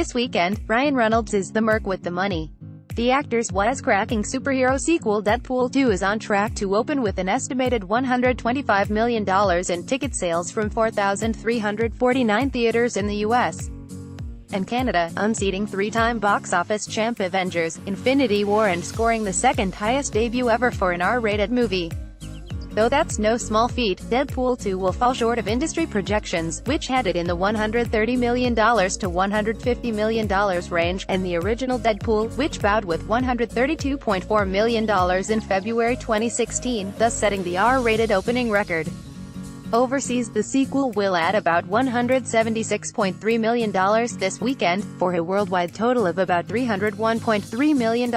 this weekend, Ryan Reynolds is the merc with the money. The actor's wisecracking superhero sequel Deadpool 2 is on track to open with an estimated $125 million in ticket sales from 4,349 theaters in the U.S. and Canada, unseating three-time box office champ Avengers: Infinity War and scoring the second highest debut ever for an R-rated movie. Though that's no small feat, Deadpool 2 will fall short of industry projections, which had it in the $130 million to $150 million range, and the original Deadpool, which bowed with $132.4 million in February 2016, thus setting the R-rated opening record. Overseas, the sequel will add about $176.3 million this weekend, for a worldwide total of about $301.3 million.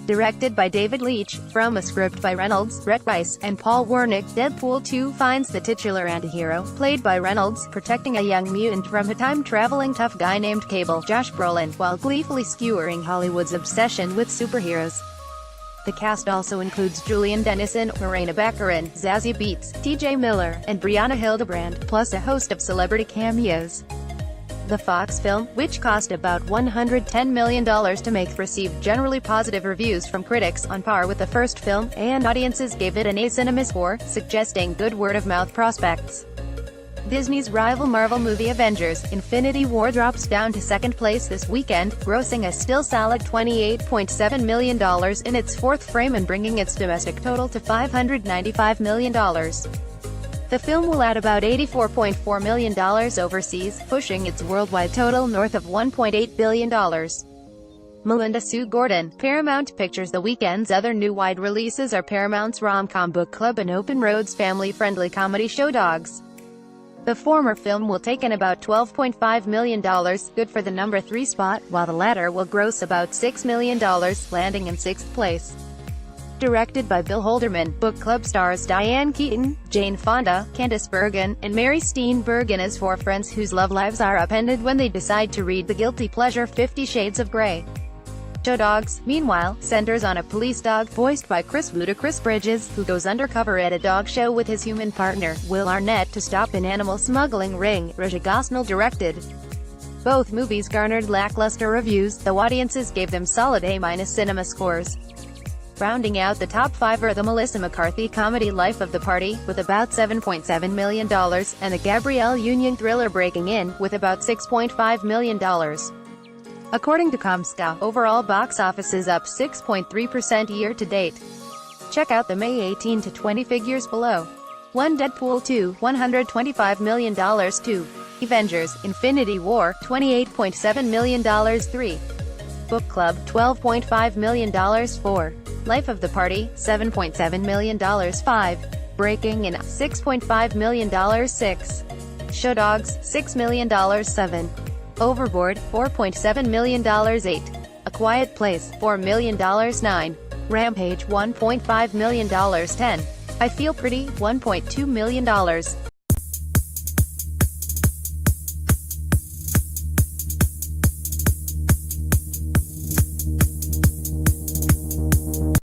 Directed by David Leitch, from a script by Reynolds, Rhett Weisz, and Paul Wernick, Deadpool 2 finds the titular antihero, played by Reynolds, protecting a young mutant from a time-traveling tough guy named Cable, Josh Brolin, while gleefully skewering Hollywood's obsession with superheroes. The cast also includes Julian Dennison, Morena Baccarin, Zazie Beetz, T.J. Miller, and Brianna Hildebrand, plus a host of celebrity cameos. The Fox film, which cost about $110 million to make, received generally positive reviews from critics, on par with the first film, and audiences gave it an A cinema score, suggesting good word-of-mouth prospects. Disney's rival Marvel movie Avengers: Infinity War drops down to second place this weekend, grossing a still solid $28.7 million in its fourth frame and bringing its domestic total to $595 million. The film will add about $84.4 million overseas, pushing its worldwide total north of $1.8 billion. Melinda Sue Gordon, Paramount Pictures. The weekend's other new wide releases are Paramount's rom-com Book Club and Open Road's family-friendly comedy show Dogs. The former film will take in about $12.5 million, good for the number 3 spot, while the latter will gross about $6 million, landing in 6th place. Directed by Bill Holderman, Book Club stars Diane Keaton, Jane Fonda, Candice Bergen, and Mary Steenburgen as four friends whose love lives are upended when they decide to read the guilty pleasure 50 Shades of Grey. Show Dogs, meanwhile, centers on a police dog, voiced by Chris Ludacris Bridges, who goes undercover at a dog show with his human partner, Will Arnett, to stop an animal smuggling ring. Raja Gosnell directed. Both movies garnered lackluster reviews, though audiences gave them solid A- cinema scores. Rounding out the top 5 are the Melissa McCarthy comedy Life of the Party, with about $7.7 million, and the Gabrielle Union thriller Breaking In, with about $6.5 million. According to Comscore, overall box office is up 6.3% year-to-date. Check out the May 18 to 20 figures below. 1. Deadpool 2, $125 million. 2. Avengers: Infinity War, $28.7 million. 3. Book Club, $12.5 million. 4. Life of the Party, $7.7 million. 5. Breaking In, $6.5 million. 6. Show Dogs, $6 million. 7. Overboard, $4.7 million. 8. A Quiet Place, $4 million. 9. Rampage, $1.5 million. 10. I Feel Pretty, $1.2 million.